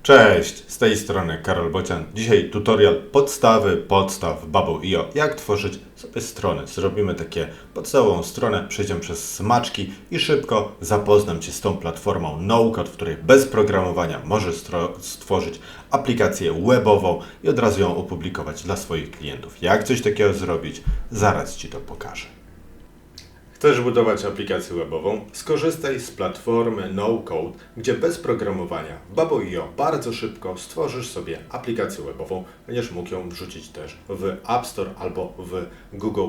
Cześć, z tej strony Karol Bocian. Dzisiaj tutorial podstaw Bubble.io. Jak tworzyć sobie strony. Zrobimy takie podstawową stronę, przejdziemy przez smaczki i szybko zapoznam Cię z tą platformą no-code, w której bez programowania możesz stworzyć aplikację webową i od razu ją opublikować dla swoich klientów. Jak coś takiego zrobić? Zaraz Ci to pokażę. Chcesz budować aplikację webową? Skorzystaj z platformy no-code, gdzie bez programowania w Bubble.io bardzo szybko stworzysz sobie aplikację webową. Będziesz mógł ją wrzucić też w App Store albo w Google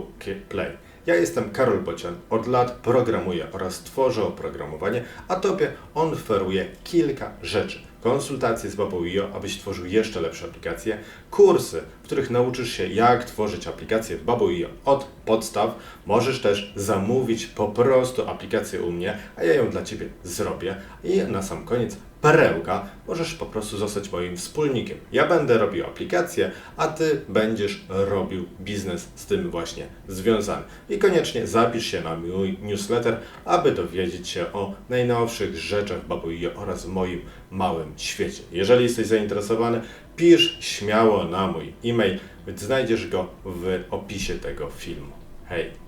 Play. Ja jestem Karol Bocian, od lat programuję oraz tworzę oprogramowanie, a Tobie on oferuje kilka rzeczy. Konsultacje z Bubble.io, abyś tworzył jeszcze lepsze aplikacje, kursy, w których nauczysz się, jak tworzyć aplikacje w Bubble.io od podstaw. Możesz też zamówić po prostu aplikację u mnie, a ja ją dla Ciebie zrobię. I na sam koniec perełka, możesz po prostu zostać moim wspólnikiem. Ja będę robił aplikację, a Ty będziesz robił biznes z tym właśnie związany. I koniecznie zapisz się na mój newsletter, aby dowiedzieć się o najnowszych rzeczach w Bubble.io oraz w moim małym świecie. Jeżeli jesteś zainteresowany, pisz śmiało na mój e-mail, więc znajdziesz go w opisie tego filmu. Hej!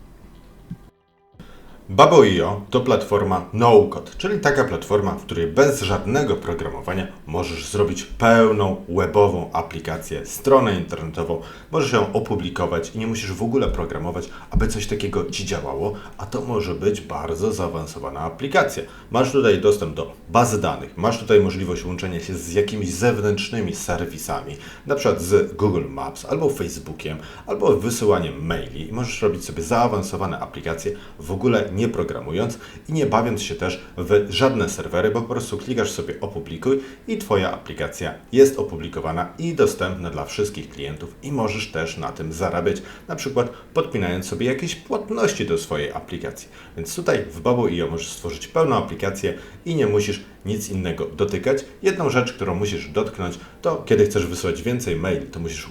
Bubble.io to platforma no-code, czyli taka platforma, w której bez żadnego programowania możesz zrobić pełną webową aplikację, stronę internetową, możesz ją opublikować i nie musisz w ogóle programować, aby coś takiego Ci działało, a to może być bardzo zaawansowana aplikacja. Masz tutaj dostęp do bazy danych, masz tutaj możliwość łączenia się z jakimiś zewnętrznymi serwisami, na przykład z Google Maps, albo Facebookiem, albo wysyłaniem maili i możesz robić sobie zaawansowane aplikacje w ogóle nie programując i nie bawiąc się też w żadne serwery, bo po prostu klikasz sobie opublikuj i Twoja aplikacja jest opublikowana i dostępna dla wszystkich klientów i możesz też na tym zarabiać, na przykład podpinając sobie jakieś płatności do swojej aplikacji. Więc tutaj w Bubble.io możesz stworzyć pełną aplikację i nie musisz nic innego dotykać. Jedną rzecz, którą musisz dotknąć, to kiedy chcesz wysłać więcej maili, to musisz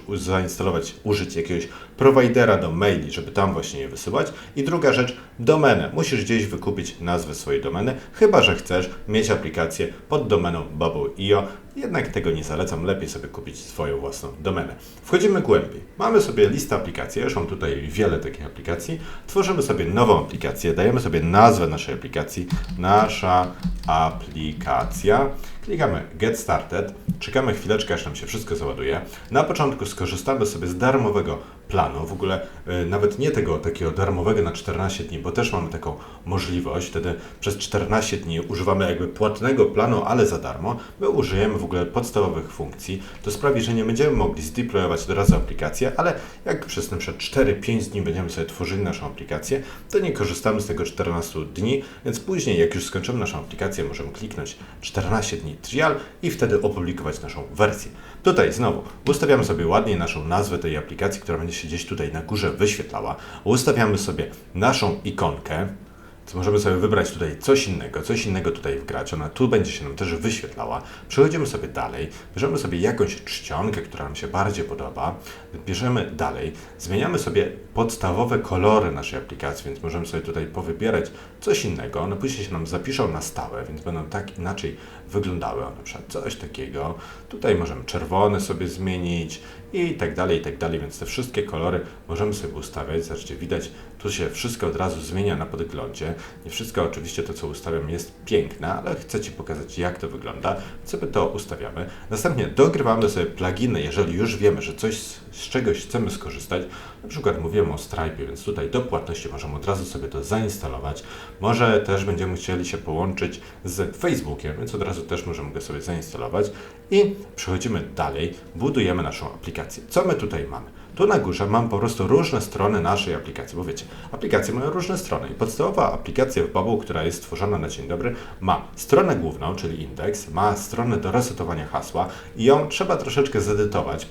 użyć jakiegoś prowajdera do maili, żeby tam właśnie je wysyłać. I druga rzecz, domenę. Musisz gdzieś wykupić nazwę swojej domeny, chyba że chcesz mieć aplikację pod domeną Bubble.io. Jednak tego nie zalecam, lepiej sobie kupić swoją własną domenę. Wchodzimy głębiej. Mamy sobie listę aplikacji, już mam tutaj wiele takich aplikacji. Tworzymy sobie nową aplikację, dajemy sobie nazwę naszej aplikacji, nasza aplikacja. Klikamy Get Started, czekamy chwileczkę, aż nam się wszystko załaduje. Na początku skorzystamy sobie z darmowego planu, w ogóle nawet nie tego takiego darmowego na 14 dni, bo też mamy taką możliwość, wtedy przez 14 dni używamy jakby płatnego planu, ale za darmo. My użyjemy w ogóle podstawowych funkcji, to sprawi, że nie będziemy mogli zdeployować od razu aplikację, ale jak przez na przykład 4-5 dni będziemy sobie tworzyli naszą aplikację, to nie korzystamy z tego 14 dni, więc później jak już skończymy naszą aplikację, możemy kliknąć 14 dni trial i wtedy opublikować naszą wersję. Tutaj znowu ustawiamy sobie ładnie naszą nazwę tej aplikacji, która będzie się gdzieś tutaj na górze wyświetlała. Ustawiamy sobie naszą ikonkę. To możemy sobie wybrać tutaj coś innego tutaj wgrać. Ona tu będzie się nam też wyświetlała. Przechodzimy sobie dalej, bierzemy sobie jakąś czcionkę, która nam się bardziej podoba. Bierzemy dalej, zmieniamy sobie podstawowe kolory naszej aplikacji, więc możemy sobie tutaj powybierać coś innego. One później się nam zapiszą na stałe, więc będą tak inaczej wyglądały. Na przykład coś takiego. Tutaj możemy czerwony sobie zmienić i tak dalej, więc te wszystkie kolory możemy sobie ustawiać. Zobaczcie, widać, tu się wszystko od razu zmienia na podglądzie. Nie wszystko oczywiście to, co ustawiam, jest piękne, ale chcę Ci pokazać, jak to wygląda. Sobie to ustawiamy. Następnie dogrywamy sobie pluginy, jeżeli już wiemy, że coś z czegoś chcemy skorzystać. Na przykład mówiłem o Stripe, więc tutaj do płatności możemy od razu sobie to zainstalować. Może też będziemy chcieli się połączyć z Facebookiem, więc od razu też możemy go sobie zainstalować. I przechodzimy dalej, budujemy naszą aplikację. Co my tutaj mamy? Tu na górze mam po prostu różne strony naszej aplikacji, bo wiecie, aplikacje mają różne strony i podstawowa aplikacja w Bubble, która jest stworzona na dzień dobry, ma stronę główną, czyli indeks, ma stronę do resetowania hasła i ją trzeba troszeczkę zedytować,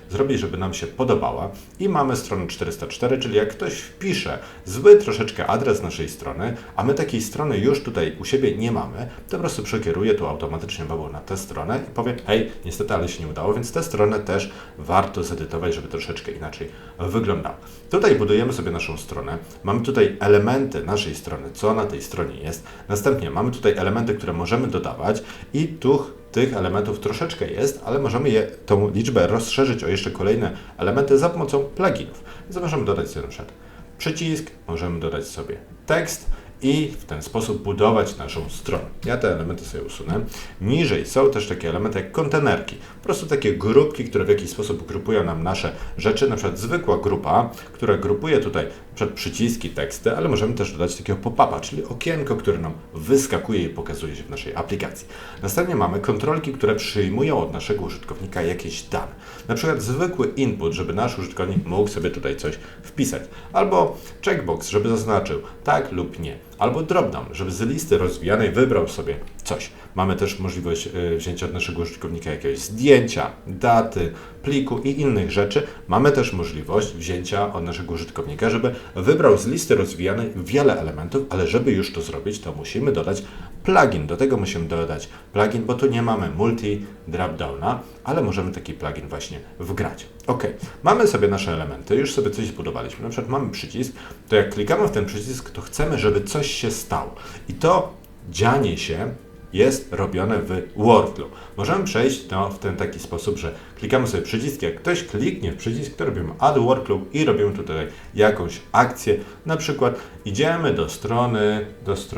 zrobić, żeby nam się podobała i mamy stronę 404, czyli jak ktoś wpisze zły troszeczkę adres naszej strony, a my takiej strony już tutaj u siebie nie mamy, to po prostu przekieruje tu automatycznie Bubble na tę stronę i powie, hej, niestety, ale się nie udało, więc tę stronę też warto zedytować, żeby troszeczkę inaczej wyglądała. Tutaj budujemy sobie naszą stronę, mamy tutaj elementy naszej strony, co na tej stronie jest, następnie mamy tutaj elementy, które możemy dodawać i tu tych elementów troszeczkę jest, ale możemy tą liczbę rozszerzyć o jeszcze kolejne elementy za pomocą pluginów. Więc możemy dodać sobie na przykład przycisk, możemy dodać sobie tekst i w ten sposób budować naszą stronę. Ja te elementy sobie usunę. Niżej są też takie elementy jak kontenerki. Po prostu takie grupki, które w jakiś sposób grupują nam nasze rzeczy. Na przykład zwykła grupa, która grupuje tutaj na przykład przyciski, teksty, ale możemy też dodać takiego pop-upa, czyli okienko, które nam wyskakuje i pokazuje się w naszej aplikacji. Następnie mamy kontrolki, które przyjmują od naszego użytkownika jakieś dane. Na przykład zwykły input, żeby nasz użytkownik mógł sobie tutaj coś wpisać. Albo checkbox, żeby zaznaczył tak lub nie. Albo dropdown, żeby z listy rozwijanej wybrał sobie coś. Mamy też możliwość wzięcia od naszego użytkownika jakiegoś zdjęcia, daty, pliku i innych rzeczy. Mamy też możliwość wzięcia od naszego użytkownika, żeby wybrał z listy rozwijanej wiele elementów, ale żeby już to zrobić, to musimy dodać plugin. Do tego musimy dodać plugin, bo tu nie mamy multi dropdowna, ale możemy taki plugin właśnie wgrać. Ok, mamy sobie nasze elementy, już sobie coś zbudowaliśmy. Na przykład mamy przycisk, to jak klikamy w ten przycisk, to chcemy, żeby coś się stało. I to dzianie się jest robione w workflow. Możemy przejść to w ten taki sposób, że klikamy sobie przycisk, jak ktoś kliknie w przycisk, to robimy add workflow i robimy tutaj jakąś akcję. Na przykład idziemy do strony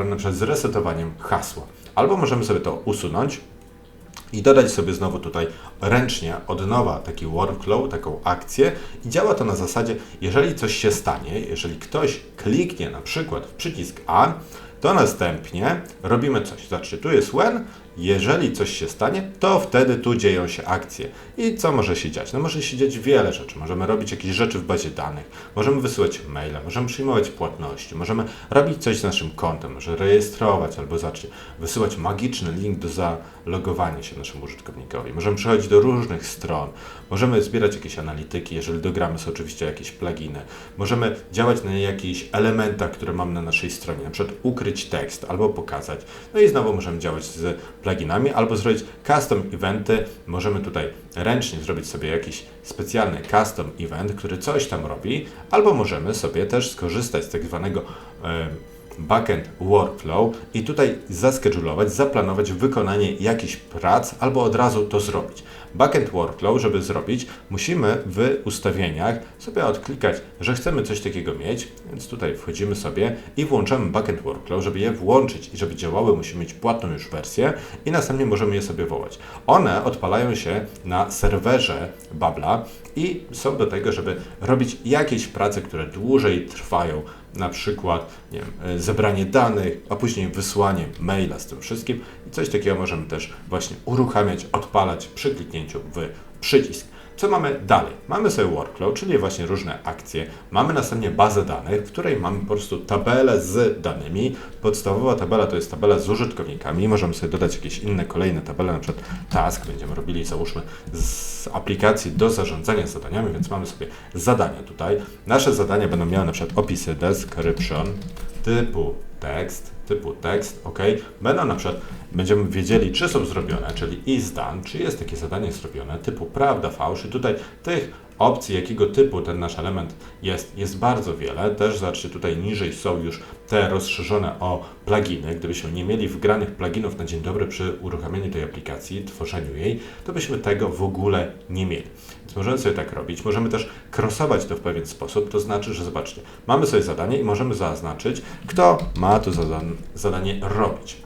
na przykład z resetowaniem hasła. Albo możemy sobie to usunąć i dodać sobie znowu tutaj ręcznie od nowa taki workflow, taką akcję i działa to na zasadzie, jeżeli coś się stanie, jeżeli ktoś kliknie na przykład w przycisk A, to następnie robimy coś. Zobaczcie, tu jest when, jeżeli coś się stanie, to wtedy tu dzieją się akcje. I co może się dziać? No może się dziać wiele rzeczy. Możemy robić jakieś rzeczy w bazie danych, możemy wysyłać maile, możemy przyjmować płatności, możemy robić coś z naszym kontem, może rejestrować albo wysyłać magiczny link do zalogowania się naszemu użytkownikowi. Możemy przechodzić do różnych stron, możemy zbierać jakieś analityki, jeżeli dogramy sobie oczywiście jakieś pluginy. Możemy działać na jakichś elementach, które mamy na naszej stronie, na przykład ukryć tekst albo pokazać. No i znowu możemy działać z pluginami albo zrobić custom eventy. Możemy tutaj ręcznie zrobić sobie jakiś specjalny custom event, który coś tam robi, albo możemy sobie też skorzystać z tak zwanego backend workflow i tutaj zaschedulować, zaplanować wykonanie jakichś prac albo od razu to zrobić. Backend workflow, żeby zrobić, musimy w ustawieniach sobie odklikać, że chcemy coś takiego mieć, więc tutaj wchodzimy sobie i włączamy backend workflow. Żeby je włączyć i żeby działały, musimy mieć płatną już wersję i następnie możemy je sobie wołać. One odpalają się na serwerze Babbla i są do tego, żeby robić jakieś prace, które dłużej trwają, na przykład nie wiem, zebranie danych, a później wysłanie maila z tym wszystkim i coś takiego możemy też właśnie uruchamiać, odpalać przy kliknięciu w przycisk. Co mamy dalej? Mamy sobie workflow, czyli właśnie różne akcje. Mamy następnie bazę danych, w której mamy po prostu tabelę z danymi. Podstawowa tabela to jest tabela z użytkownikami. Możemy sobie dodać jakieś inne kolejne tabele, na przykład task. Będziemy robili, załóżmy, z aplikacji do zarządzania zadaniami, więc mamy sobie zadania tutaj. Nasze zadania będą miały na przykład opisy description typu tekst, ok. Będą na przykład, będziemy wiedzieli, czy są zrobione, czyli is done, czy jest takie zadanie zrobione, typu prawda, fałsz. I tutaj tych opcji, jakiego typu ten nasz element jest bardzo wiele. Też zobaczcie, tutaj niżej są już te rozszerzone o pluginy. Gdybyśmy nie mieli wgranych pluginów na dzień dobry przy uruchamianiu tej aplikacji, tworzeniu jej, to byśmy tego w ogóle nie mieli. Więc możemy sobie tak robić. Możemy też crossować to w pewien sposób. To znaczy, że zobaczcie, mamy sobie zadanie i możemy zaznaczyć, kto ma to zadanie robić.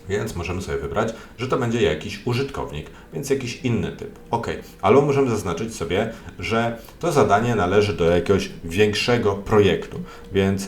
Więc możemy sobie wybrać, że to będzie jakiś użytkownik, więc jakiś inny typ. OK. Albo możemy zaznaczyć sobie, że to zadanie należy do jakiegoś większego projektu.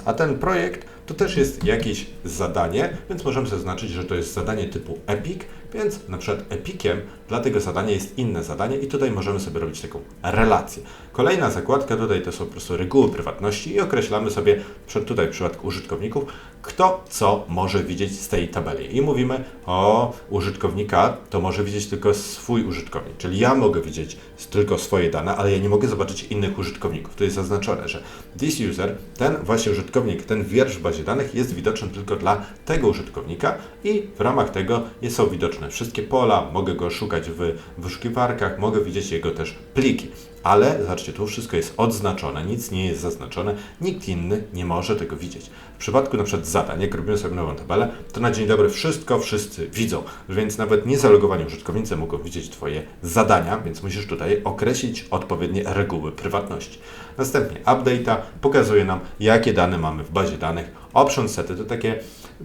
A ten projekt to też jest jakieś zadanie, więc możemy sobie zaznaczyć, że to jest zadanie typu epic, więc na przykład epiciem dla tego zadania jest inne zadanie i tutaj możemy sobie robić taką relację. Kolejna zakładka tutaj to są po prostu reguły prywatności i określamy sobie tutaj w przypadku użytkowników, kto co może widzieć z tej tabeli. I mówimy o użytkownika, to może widzieć tylko swój użytkownik, czyli ja mogę widzieć tylko swoje dane, ale ja nie mogę zobaczyć innych użytkowników. Tu jest zaznaczone, że this user, ten właśnie użytkownik, ten wiersz w bazie danych jest widoczny tylko dla tego użytkownika i w ramach tego są widoczne wszystkie pola, mogę go szukać w wyszukiwarkach, mogę widzieć jego też pliki. ale zobaczcie, tu wszystko jest odznaczone, nic nie jest zaznaczone, nikt inny nie może tego widzieć. W przypadku na przykład zadań, jak robimy sobie nową tabelę, to na dzień dobry wszystko wszyscy widzą, więc nawet niezalogowani użytkownicy mogą widzieć Twoje zadania, więc musisz tutaj określić odpowiednie reguły prywatności. Następnie update'a pokazuje nam, jakie dane mamy w bazie danych. Option sety to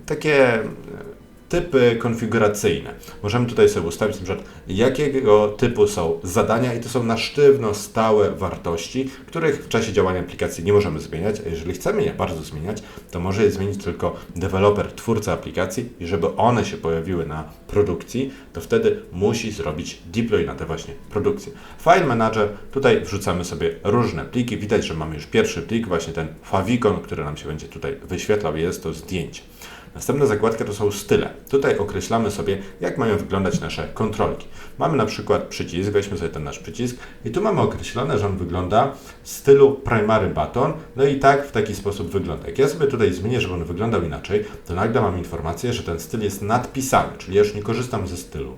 takie typy konfiguracyjne. Możemy tutaj sobie ustawić na przykład, jakiego typu są zadania i to są na sztywno stałe wartości, których w czasie działania aplikacji nie możemy zmieniać, a jeżeli chcemy je bardzo zmieniać, to może je zmienić tylko deweloper, twórca aplikacji i żeby one się pojawiły na produkcji, to wtedy musi zrobić deploy na te właśnie produkcje. File Manager, tutaj wrzucamy sobie różne pliki. Widać, że mamy już pierwszy plik, właśnie ten favicon, który nam się będzie tutaj wyświetlał, jest to zdjęcie. Następna zakładka to są style. Tutaj określamy sobie, jak mają wyglądać nasze kontrolki. Mamy na przykład przycisk, weźmy sobie ten nasz przycisk i tu mamy określone, że on wygląda w stylu primary button, no i tak w taki sposób wygląda. Jak ja sobie tutaj zmienię, żeby on wyglądał inaczej, to nagle mam informację, że ten styl jest nadpisany, czyli ja już nie korzystam ze stylu.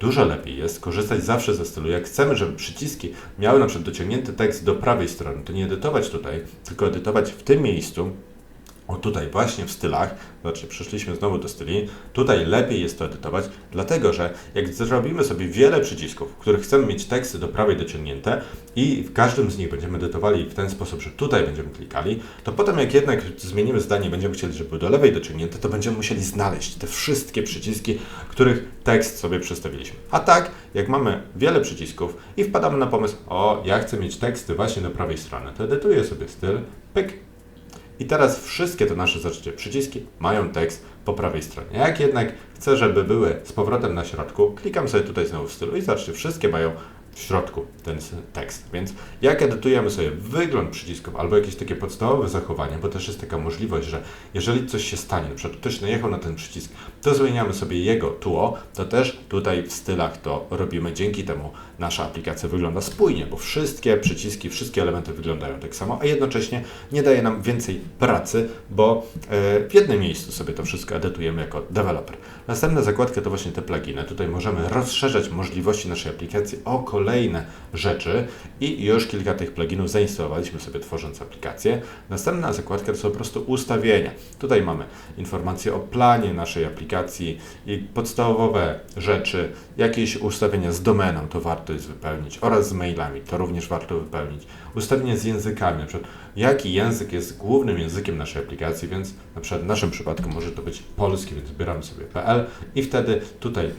Dużo lepiej jest korzystać zawsze ze stylu. Jak chcemy, żeby przyciski miały na przykład dociągnięty tekst do prawej strony, to nie edytować tutaj, tylko edytować w tym miejscu. O tutaj właśnie w stylach, znaczy przeszliśmy znowu do styli, tutaj lepiej jest to edytować, dlatego że jak zrobimy sobie wiele przycisków, w których chcemy mieć teksty do prawej dociągnięte i w każdym z nich będziemy edytowali w ten sposób, że tutaj będziemy klikali, to potem jak jednak zmienimy zdanie i będziemy chcieli, żeby były do lewej dociągnięte, to będziemy musieli znaleźć te wszystkie przyciski, których tekst sobie przestawiliśmy. A tak, jak mamy wiele przycisków i wpadamy na pomysł, ja chcę mieć teksty właśnie do prawej strony, to edytuję sobie styl, pyk. I teraz wszystkie te nasze, zobaczcie, przyciski mają tekst po prawej stronie. Jak jednak chcę, żeby były z powrotem na środku, klikam sobie tutaj znowu w stylu i zobaczcie, wszystkie mają w środku ten tekst. Więc jak edytujemy sobie wygląd przycisków albo jakieś takie podstawowe zachowania, bo też jest taka możliwość, że jeżeli coś się stanie, na przykład ktoś najechał na ten przycisk, to zmieniamy sobie jego tło, to też tutaj w stylach to robimy. Dzięki temu nasza aplikacja wygląda spójnie, bo wszystkie przyciski, wszystkie elementy wyglądają tak samo, a jednocześnie nie daje nam więcej pracy, bo w jednym miejscu sobie to wszystko edytujemy jako deweloper. Następna zakładka to właśnie te pluginy. Tutaj możemy rozszerzać możliwości naszej aplikacji o kolejne rzeczy i już kilka tych pluginów zainstalowaliśmy sobie tworząc aplikację. Następna zakładka to są po prostu ustawienia. Tutaj mamy informacje o planie naszej aplikacji i podstawowe rzeczy, jakieś ustawienia z domeną, to warto jest wypełnić, oraz z mailami, to również warto wypełnić. Ustawienia z językami, na przykład jaki język jest głównym językiem naszej aplikacji, więc na przykład w naszym przypadku może to być polski, więc wybieramy sobie PL i wtedy tutaj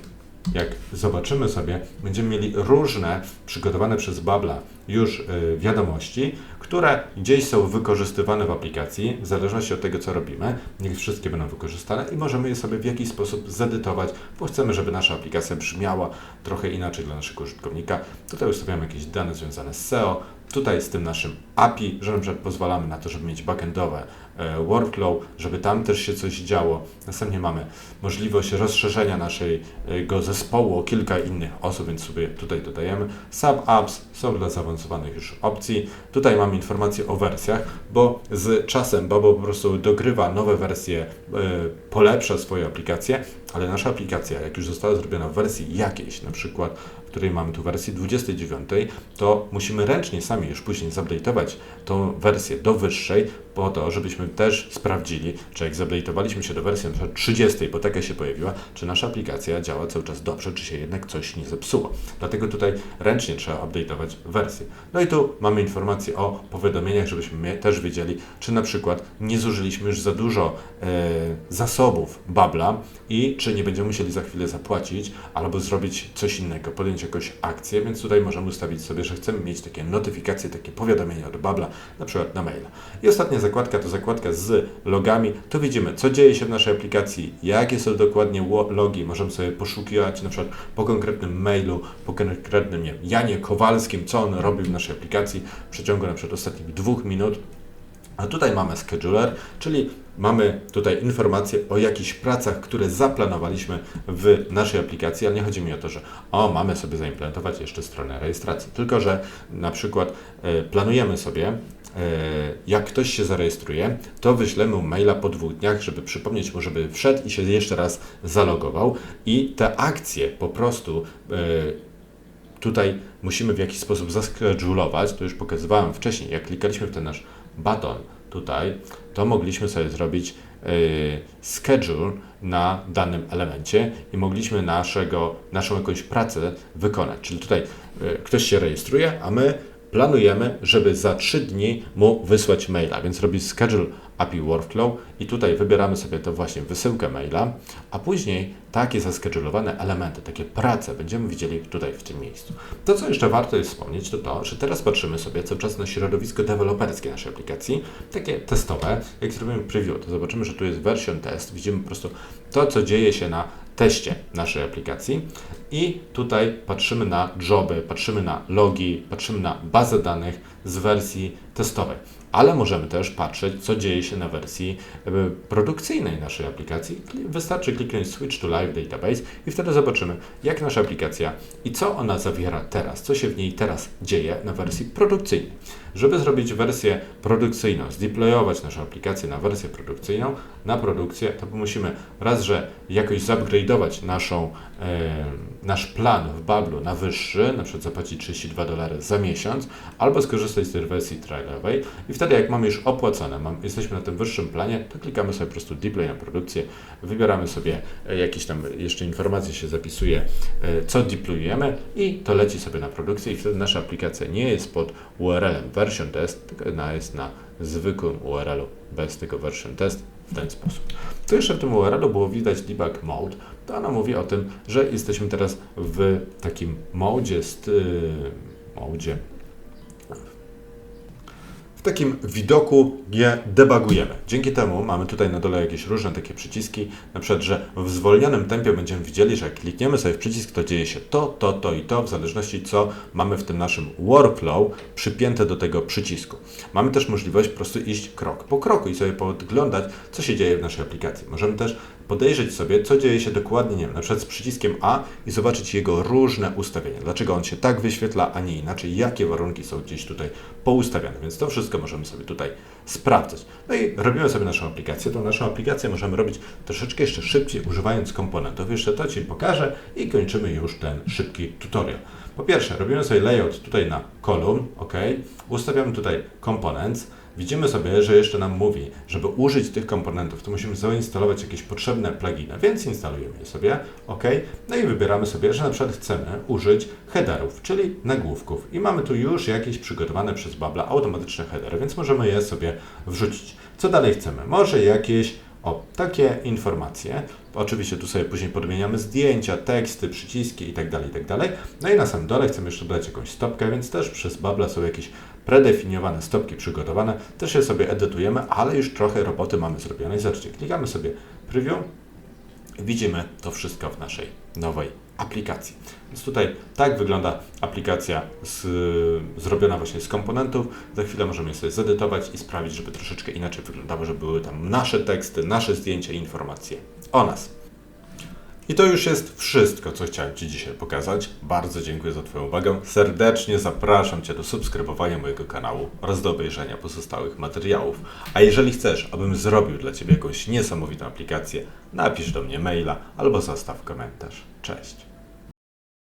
jak zobaczymy sobie, będziemy mieli różne przygotowane przez Babla już wiadomości, które gdzieś są wykorzystywane w aplikacji, w zależności od tego, co robimy. Niech wszystkie będą wykorzystane i możemy je sobie w jakiś sposób zedytować, bo chcemy, żeby nasza aplikacja brzmiała trochę inaczej dla naszego użytkownika. Tutaj ustawiamy jakieś dane związane z SEO, tutaj z tym naszym API, że na przykład pozwalamy na to, żeby mieć backendowe workflow, żeby tam też się coś działo. Następnie mamy możliwość rozszerzenia naszego zespołu o kilka innych osób, więc sobie tutaj dodajemy. Sub-apps są dla zaawansowanych już opcji. Tutaj mamy informacje o wersjach, bo z czasem Babo po prostu dogrywa nowe wersje, polepsza swoje aplikacje, ale nasza aplikacja, jak już została zrobiona w wersji jakiejś, na przykład w której mamy tu wersję 29, to musimy ręcznie sami już później zupdate'ować tą wersję do wyższej, po to, żebyśmy też sprawdzili, czy jak zupdate'owaliśmy się do wersji na przykład 30, bo taka się pojawiła, czy nasza aplikacja działa cały czas dobrze, czy się jednak coś nie zepsuło. Dlatego tutaj ręcznie trzeba update'ować wersję. No i tu mamy informacje o powiadomieniach, żebyśmy też wiedzieli, czy na przykład nie zużyliśmy już za dużo zasobów Babla i czy nie będziemy musieli za chwilę zapłacić albo zrobić coś innego, podjąć jakąś akcję, więc tutaj możemy ustawić sobie, że chcemy mieć takie notyfikacje, takie powiadomienia od Babla, na przykład na maila. I ostatnia zakładka to zakładka z logami. Tu widzimy, co dzieje się w naszej aplikacji, jakie są dokładnie logi. Możemy sobie poszukiwać na przykład po konkretnym mailu, po konkretnym Janie Kowalskim, co on robił w naszej aplikacji w przeciągu na przykład ostatnich 2 minut. A tutaj mamy scheduler, czyli mamy tutaj informacje o jakichś pracach, które zaplanowaliśmy w naszej aplikacji, ale nie chodzi mi o to, że mamy sobie zaimplementować jeszcze stronę rejestracji, tylko że na przykład planujemy sobie, jak ktoś się zarejestruje, to wyślemy mu maila po 2 dniach, żeby przypomnieć mu, żeby wszedł i się jeszcze raz zalogował i te akcje po prostu tutaj musimy w jakiś sposób zaschedulować, to już pokazywałem wcześniej, jak klikaliśmy w ten nasz baton tutaj, to mogliśmy sobie zrobić schedule na danym elemencie i mogliśmy naszą jakąś pracę wykonać. Czyli tutaj ktoś się rejestruje, a my planujemy, żeby za 3 dni mu wysłać maila, więc robi schedule API workflow i tutaj wybieramy sobie to właśnie wysyłkę maila, a później takie zaschedulowane elementy, takie prace będziemy widzieli tutaj w tym miejscu. To, co jeszcze warto jest wspomnieć, to to, że teraz patrzymy sobie cały czas na środowisko deweloperskie naszej aplikacji, takie testowe. Jak zrobimy preview, to zobaczymy, że tu jest version test, widzimy po prostu to, co dzieje się na teście naszej aplikacji i tutaj patrzymy na joby, patrzymy na logi, patrzymy na bazę danych z wersji testowej. Ale możemy też patrzeć, co dzieje się na wersji produkcyjnej naszej aplikacji. Wystarczy kliknąć Switch to Live Database i wtedy zobaczymy, jak nasza aplikacja i co ona zawiera teraz, co się w niej teraz dzieje na wersji produkcyjnej. Żeby zrobić wersję produkcyjną, zdeployować naszą aplikację na wersję produkcyjną, na produkcję, to musimy raz, że jakoś zupgrade'ować nasz plan w Bablu na wyższy, na przykład zapłacić $32 za miesiąc, albo skorzystać z tej wersji trialowej i wtedy jak mamy już opłacone, jesteśmy na tym wyższym planie, to klikamy sobie po prostu deploy na produkcję, wybieramy sobie jakieś tam jeszcze informacje się zapisuje, co deployujemy i to leci sobie na produkcję i wtedy nasza aplikacja nie jest pod URL-em version test, tylko ona jest na zwykłym URL-u bez tego version test w ten sposób. Tu jeszcze w tym URL-u było widać debug mode, to ona mówi o tym, że jesteśmy teraz w takim w takim widoku, gdzie debugujemy. Dzięki temu mamy tutaj na dole jakieś różne takie przyciski, na przykład, że w zwolnionym tempie będziemy widzieli, że jak klikniemy sobie w przycisk, to dzieje się to i to, w zależności co mamy w tym naszym workflow przypięte do tego przycisku. Mamy też możliwość po prostu iść krok po kroku i sobie podglądać, co się dzieje w naszej aplikacji. Możemy też podejrzeć sobie, co dzieje się dokładnie, nie wiem, na przykład z przyciskiem A i zobaczyć jego różne ustawienia. Dlaczego on się tak wyświetla, a nie inaczej, jakie warunki są gdzieś tutaj poustawiane. Więc to wszystko możemy sobie tutaj sprawdzać. No i robimy sobie naszą aplikację. Tą naszą aplikację możemy robić troszeczkę jeszcze szybciej, używając komponentów. Jeszcze to Ci pokażę i kończymy już ten szybki tutorial. Po pierwsze, robimy sobie layout tutaj na column, ok. Ustawiamy tutaj components. Widzimy sobie, że jeszcze nam mówi, żeby użyć tych komponentów, to musimy zainstalować jakieś potrzebne pluginy, więc instalujemy je sobie, ok. No i wybieramy sobie, że na przykład chcemy użyć headerów, czyli nagłówków i mamy tu już jakieś przygotowane przez Babla automatyczne headery, więc możemy je sobie wrzucić. Co dalej chcemy? Może jakieś takie informacje. Oczywiście tu sobie później podmieniamy zdjęcia, teksty, przyciski itd. No i na samym dole chcemy jeszcze dodać jakąś stopkę, więc też przez Babla są jakieś predefiniowane stopki przygotowane. Też je sobie edytujemy, ale już trochę roboty mamy zrobionej. Zobaczcie, klikamy sobie preview i widzimy to wszystko w naszej nowej aplikacji. Więc tutaj tak wygląda aplikacja zrobiona właśnie z komponentów. Za chwilę możemy je sobie zedytować i sprawić, żeby troszeczkę inaczej wyglądało, żeby były tam nasze teksty, nasze zdjęcia i informacje o nas. I to już jest wszystko, co chciałem Ci dzisiaj pokazać. Bardzo dziękuję za Twoją uwagę. Serdecznie zapraszam Cię do subskrybowania mojego kanału oraz do obejrzenia pozostałych materiałów. A jeżeli chcesz, abym zrobił dla Ciebie jakąś niesamowitą aplikację, napisz do mnie maila albo zostaw komentarz. Cześć!